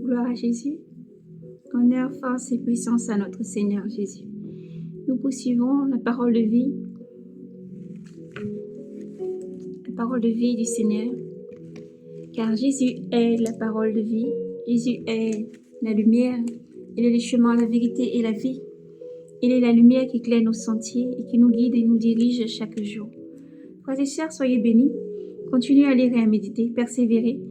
Gloire à Jésus. Honneur, force et puissance à notre Seigneur Jésus. Nous poursuivons la parole de vie du Seigneur. Car Jésus est la parole de vie. Jésus est la lumière. Il est le chemin, la vérité et la vie. Il est la lumière qui éclaire nos sentiers et qui nous guide et nous dirige chaque jour. Frères et sœurs, soyez bénis. Continuez à lire et à méditer, persévérer.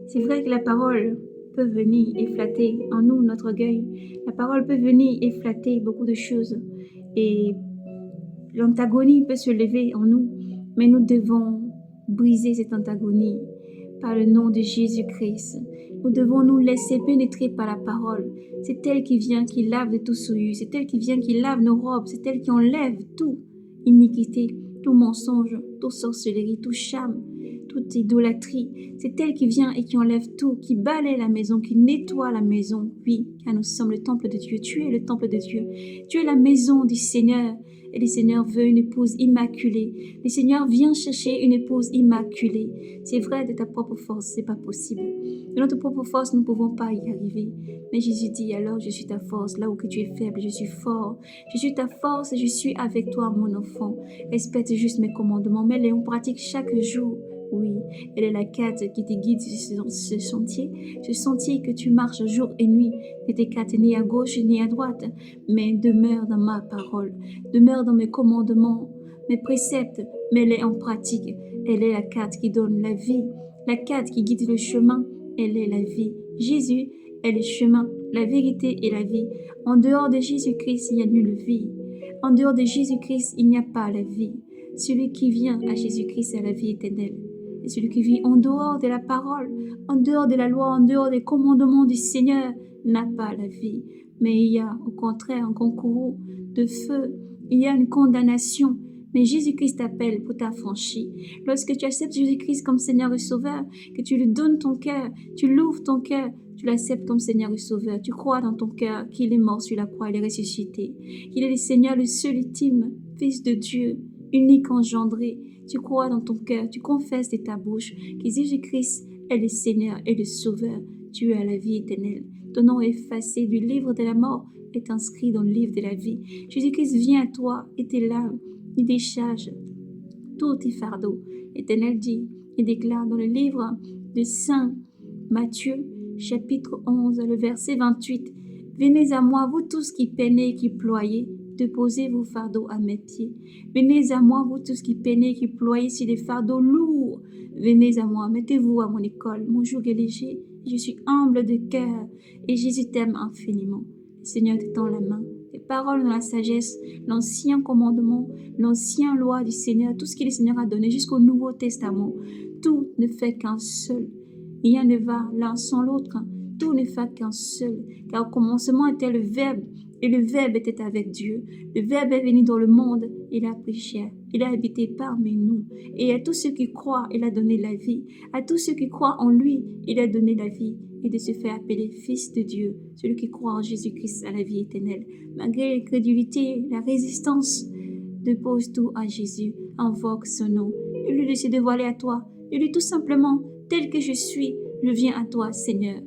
C'est vrai que la parole peut venir et flatter en nous notre orgueil. La parole peut venir et flatter beaucoup de choses. Et l'antagonie peut se lever en nous. Mais nous devons briser cette antagonie par le nom de Jésus-Christ. Nous devons nous laisser pénétrer par la parole. C'est elle qui vient, qui lave de tout souillure. C'est elle qui vient, qui lave nos robes. C'est elle qui enlève toute iniquité, tout mensonge, toute sorcellerie, tout charme, toute idolâtrie. C'est elle qui vient et qui enlève tout, qui balaie la maison, qui nettoie la maison. Oui, car nous sommes le temple de Dieu. Tu es le temple de Dieu. Tu es la maison du Seigneur. Et le Seigneur veut une épouse immaculée. Le Seigneur vient chercher une épouse immaculée. C'est vrai, de ta propre force, c'est pas possible. De notre propre force, nous ne pouvons pas y arriver. Mais Jésus dit, alors je suis ta force. Là où que tu es faible, je suis fort. Je suis ta force et je suis avec toi, mon enfant. Respecte juste mes commandements. Mets-les en pratique chaque jour. Oui, elle est la carte qui te guide sur ce sentier que tu marches jour et nuit. Ne t'écarte ni à gauche ni à droite, mais demeure dans ma parole, demeure dans mes commandements, mes préceptes, mets-les en pratique. Elle est la carte qui donne la vie, la carte qui guide le chemin, elle est la vie. Jésus est le chemin, la vérité et la vie. En dehors de Jésus-Christ, il n'y a nulle vie. En dehors de Jésus-Christ, il n'y a pas la vie. Celui qui vient à Jésus-Christ a la vie éternelle. Et celui qui vit en dehors de la parole, en dehors de la loi, en dehors des commandements du Seigneur, n'a pas la vie. Mais il y a au contraire un concours de feu, il y a une condamnation. Mais Jésus-Christ t'appelle pour t'affranchir. Lorsque tu acceptes Jésus-Christ comme Seigneur et Sauveur, que tu lui donnes ton cœur, tu l'ouvres ton cœur, tu l'acceptes comme Seigneur et Sauveur, tu crois dans ton cœur qu'il est mort sur la croix, il est ressuscité, qu'il est le Seigneur, le seul ultime, Fils de Dieu, unique engendré. Tu crois dans ton cœur, tu confesses de ta bouche que Jésus-Christ est le Seigneur et le Sauveur. Tu as la vie éternelle. Ton nom est effacé du livre de la mort est inscrit dans le livre de la vie. Jésus-Christ vient à toi et t'es là. Il décharge tous tes fardeaux. L'Éternel dit et déclare dans le livre de Saint Matthieu, chapitre 11, le verset 28. Venez à moi, vous tous qui peinez et qui ployez, déposez vos fardeaux à mes pieds. Venez à moi, vous tous qui peinez et qui ployez sur des fardeaux lourds. Venez à moi, mettez-vous à mon école. Mon joug est léger, je suis humble de cœur et Jésus t'aime infiniment. Le Seigneur te tend la main. Les paroles dans la sagesse, l'ancien commandement, l'ancien loi du Seigneur, tout ce que le Seigneur a donné jusqu'au Nouveau Testament, tout ne fait qu'un seul. Rien ne va l'un sans l'autre. Tout ne fait qu'un seul. Car au commencement était le Verbe, et le Verbe était avec Dieu. Le Verbe est venu dans le monde, il a pris chair, il a habité parmi nous. Et à tous ceux qui croient, il a donné la vie. À tous ceux qui croient en lui, il a donné la vie. Et de se faire appeler Fils de Dieu, celui qui croit en Jésus-Christ à la vie éternelle. Malgré l'incrédulité, la résistance, dépose tout à Jésus, invoque son nom. Et lui de se dévoiler à toi. Et lui tout simplement, tel que je suis, je viens à toi, Seigneur.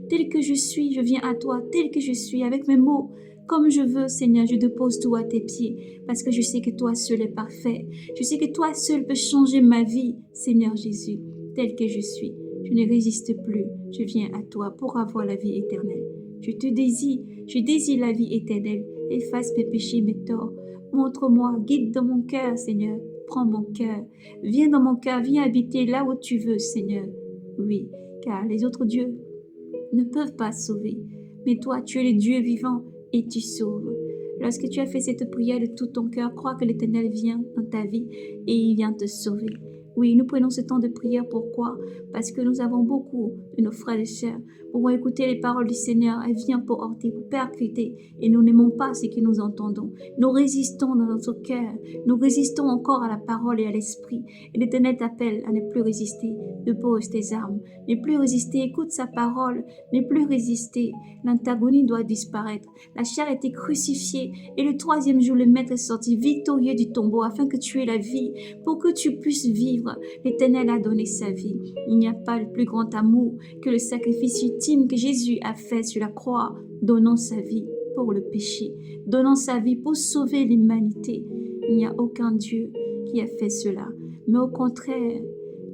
Tel que je suis, je viens à toi, tel que je suis, avec mes mots. Comme je veux, Seigneur, je dépose tout à tes pieds, parce que je sais que toi seul est parfait. Je sais que toi seul peux changer ma vie, Seigneur Jésus, tel que je suis. Je ne résiste plus, je viens à toi pour avoir la vie éternelle. Je te désire, je désire la vie éternelle. Efface mes péchés, mes torts. Montre-moi, guide dans mon cœur, Seigneur. Prends mon cœur. Viens dans mon cœur, viens habiter là où tu veux, Seigneur. Oui, car les autres dieux ne peuvent pas sauver. Mais toi, tu es le Dieu vivant et tu sauves. Lorsque tu as fait cette prière de tout ton cœur, crois que l'Éternel vient dans ta vie et il vient te sauver. Oui, nous prenons ce temps de prière. Pourquoi? Parce que nous avons beaucoup de nos frères et sœurs pour écouter les paroles du Seigneur. Elle vient pour heurter, pour percuter. Et nous n'aimons pas ce que nous entendons. Nous résistons dans notre cœur. Nous résistons encore à la parole et à l'esprit. Et l'Éternel t'appelle à ne plus résister. Dépose tes armes. Ne plus résister. Écoute sa parole. Ne plus résister. L'antagonie doit disparaître. La chair a été crucifiée. Et le troisième jour, le Maître est sorti victorieux du tombeau afin que tu aies la vie, pour que tu puisses vivre. vivre, l'Éternel a donné sa vie. Il n'y a pas de plus grand amour que le sacrifice ultime que Jésus a fait sur la croix, donnant sa vie pour le péché, donnant sa vie pour sauver l'humanité. Il n'y a aucun Dieu qui a fait cela, mais au contraire,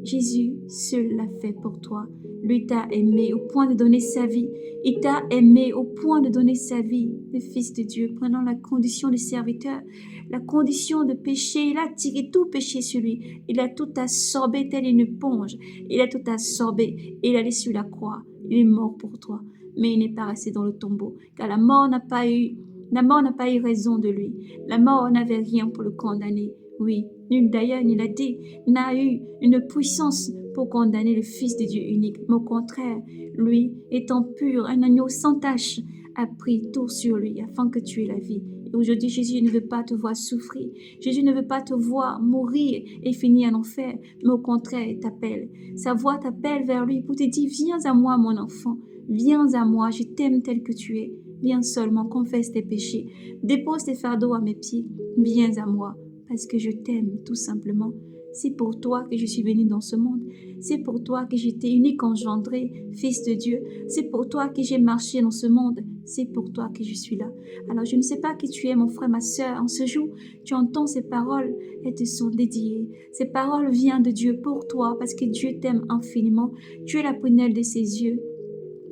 Jésus seul l'a fait pour toi. Lui t'a aimé au point de donner sa vie. Il t'a aimé au point de donner sa vie. Le Fils de Dieu, prenant la condition de serviteur, la condition de péché, il a tiré tout péché sur lui. Il a tout absorbé telle une éponge. Il a tout absorbé et il allait sur la croix. Il est mort pour toi. Mais il n'est pas resté dans le tombeau, car la mort n'a pas eu raison de lui. La mort n'avait rien pour le condamner. Oui, nul d'ailleurs, ni l'a dit, n'a eu une puissance pour condamner le Fils de Dieu unique. Mais au contraire, lui, étant pur, un agneau sans tache, a pris tout sur lui afin que tu aies la vie. Et aujourd'hui, Jésus ne veut pas te voir souffrir. Jésus ne veut pas te voir mourir et finir en enfer, mais au contraire, il t'appelle. Sa voix t'appelle vers lui pour te dire, viens à moi, mon enfant. Viens à moi, je t'aime tel que tu es. Viens seulement, confesse tes péchés. Dépose tes fardeaux à mes pieds. Viens à moi, parce que je t'aime, tout simplement. C'est pour toi que je suis venue dans ce monde. C'est pour toi que j'étais unique engendré, Fils de Dieu. C'est pour toi que j'ai marché dans ce monde. C'est pour toi que je suis là. Alors je ne sais pas qui tu es, mon frère, ma sœur. En ce jour, tu entends ces paroles, elles te sont dédiées. Ces paroles viennent de Dieu pour toi, parce que Dieu t'aime infiniment. Tu es la prunelle de ses yeux.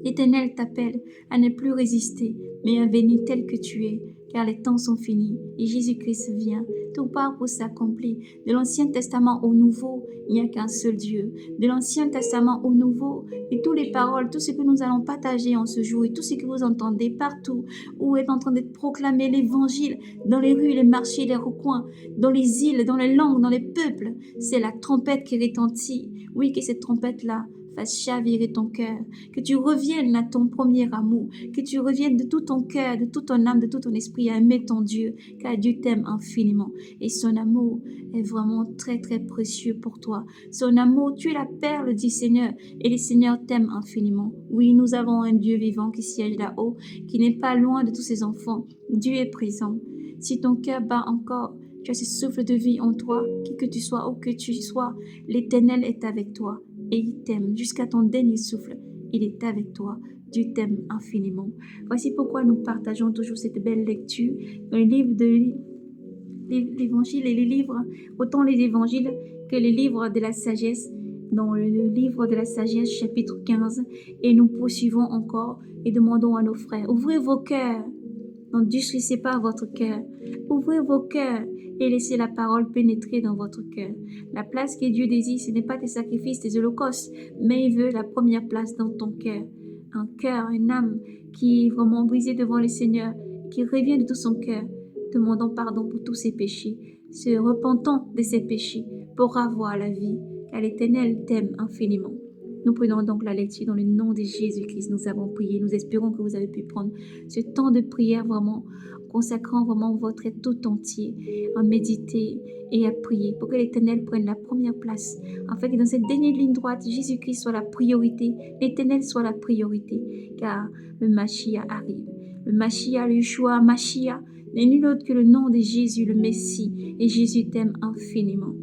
L'Éternel t'appelle à ne plus résister, mais à venir tel que tu es, car les temps sont finis et Jésus-Christ vient. Tout part pour s'accomplir. De l'Ancien Testament au Nouveau, il n'y a qu'un seul Dieu. De l'Ancien Testament au Nouveau, et toutes les paroles, tout ce que nous allons partager en ce jour, et tout ce que vous entendez partout, où est en train d'être proclamé l'Évangile, dans les rues, les marchés, les recoins, dans les îles, dans les langues, dans les peuples, c'est la trompette qui retentit. Oui, que cette trompette-là fasse chavirer ton cœur, que tu reviennes à ton premier amour, que tu reviennes de tout ton cœur, de toute ton âme, de tout ton esprit à aimer ton Dieu, car Dieu t'aime infiniment et son amour est vraiment très très précieux pour toi. Son amour, tu es la perle du Seigneur et le Seigneur t'aime infiniment. Oui, nous avons un Dieu vivant qui siège là-haut, qui n'est pas loin de tous ses enfants. Dieu est présent. Si ton cœur bat encore, tu as ce souffle de vie en toi, qui que tu sois, où que tu sois, l'Éternel est avec toi. Et il t'aime jusqu'à ton dernier souffle. Il est avec toi. Dieu t'aime infiniment. Voici pourquoi nous partageons toujours cette belle lecture dans les livres de l'Évangile et les livres, autant les évangiles que les livres de la sagesse, dans le livre de la sagesse chapitre 15. Et nous poursuivons encore et demandons à nos frères, ouvrez vos cœurs. Ne durcissez pas votre cœur. Ouvrez vos cœurs et laissez la parole pénétrer dans votre cœur. La place que Dieu désire, ce n'est pas tes sacrifices, tes holocaustes, mais il veut la première place dans ton cœur. Un cœur, une âme qui est vraiment brisée devant le Seigneur, qui revient de tout son cœur, demandant pardon pour tous ses péchés, se repentant de ses péchés pour avoir la vie, car l'Éternel t'aime infiniment. Nous prenons donc la lecture dans le nom de Jésus-Christ. Nous avons prié. Nous espérons que vous avez pu prendre ce temps de prière vraiment, consacrant vraiment votre être tout entier à méditer et à prier pour que l'Éternel prenne la première place, afin que dans cette dernière ligne droite, Jésus-Christ soit la priorité, l'Éternel soit la priorité, car le Mashiach arrive. Le Mashiach, le Yeshua, Mashiach, n'est nul autre que le nom de Jésus, le Messie, et Jésus t'aime infiniment.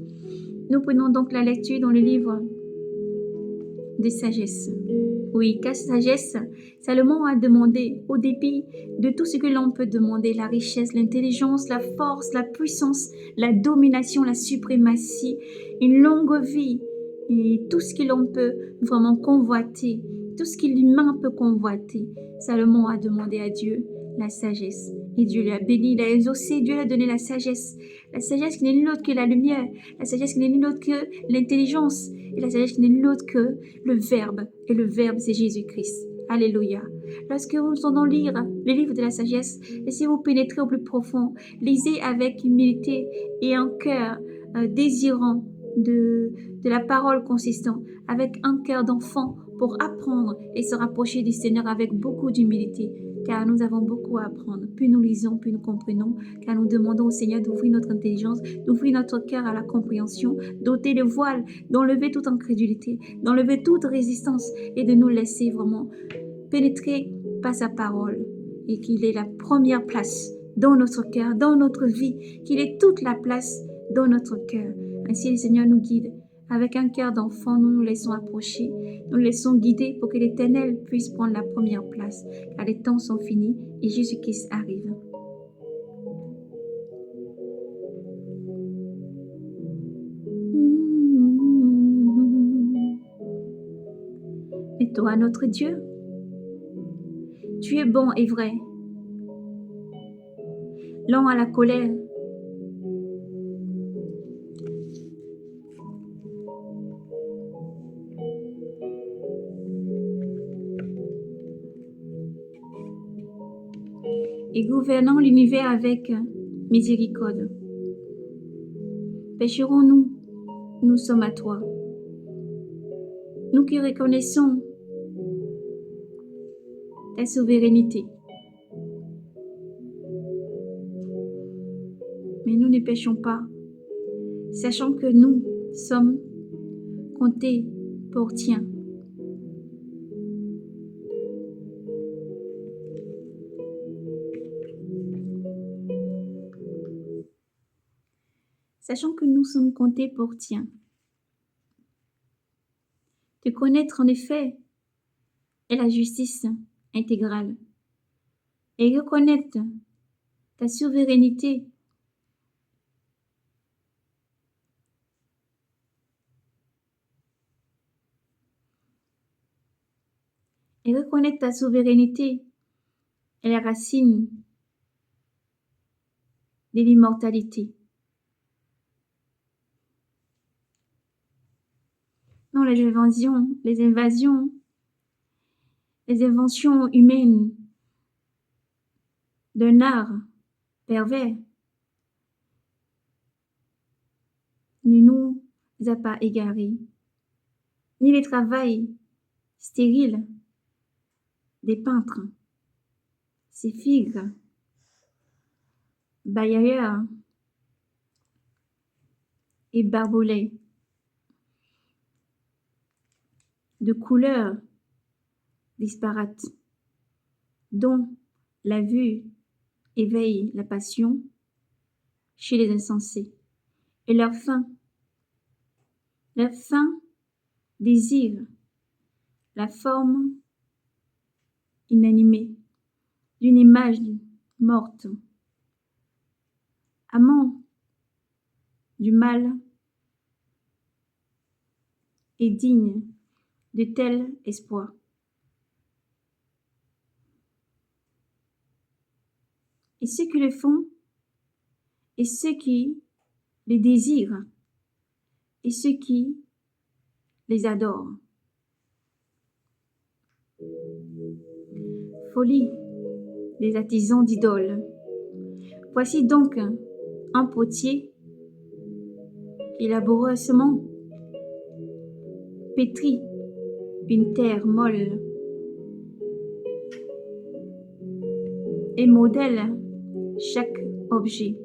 Nous prenons donc la lecture dans le livre de sagesse. Oui, car sagesse, Salomon a demandé, au dépit de tout ce que l'on peut demander, la richesse, l'intelligence, la force, la puissance, la domination, la suprématie, une longue vie et tout ce que l'on peut vraiment convoiter, tout ce que l'humain peut convoiter. Salomon a demandé à Dieu la sagesse. Et Dieu l'a béni, il a exaucé, Dieu lui a donné la sagesse. La sagesse qui n'est nulle autre que la lumière, la sagesse qui n'est nulle autre que l'intelligence, et la sagesse qui n'est nulle autre que le Verbe. Et le Verbe, c'est Jésus-Christ. Alléluia. Lorsque vous entendez lire les livres de la sagesse, et si vous pénétrez au plus profond, lisez avec humilité et un cœur désirant de la parole consistant, avec un cœur d'enfant pour apprendre et se rapprocher du Seigneur avec beaucoup d'humilité. Car nous avons beaucoup à apprendre. Plus nous lisons, plus nous comprenons, car nous demandons au Seigneur d'ouvrir notre intelligence, d'ouvrir notre cœur à la compréhension, d'ôter le voile, d'enlever toute incrédulité, d'enlever toute résistance et de nous laisser vraiment pénétrer par sa parole et qu'il ait la première place dans notre cœur, dans notre vie, qu'il ait toute la place dans notre cœur. Ainsi le Seigneur nous guide Avec un cœur d'enfant, nous nous laissons approcher, nous nous laissons guider pour que l'Éternel puisse prendre la première place, car les temps sont finis et Jésus-Christ arrive. Et toi, notre Dieu, tu es bon et vrai, lent à la colère, et gouvernant l'univers avec miséricorde. Pécherons-nous, nous sommes à toi. Nous qui reconnaissons ta souveraineté. Mais nous ne péchons pas, sachant que nous sommes comptés pour tiens. Sachant que nous sommes comptés pour tiens. Te connaître en effet est la justice intégrale. Et reconnaître ta souveraineté est la racine de l'immortalité. Non, les inventions humaines d'un art pervers ne nous a pas égarés, ni les travails stériles des peintres, ces figures, baillards et barbelés de couleurs disparates, dont la vue éveille la passion chez les insensés, et leur fin désire la forme inanimée d'une image morte, amant du mal et digne de tel espoir. Et ceux qui le font, et ceux qui les désirent, et ceux qui les adorent. Folie des artisans d'idoles. Voici donc un potier qui laborieusement pétrit une terre molle et modèle chaque objet.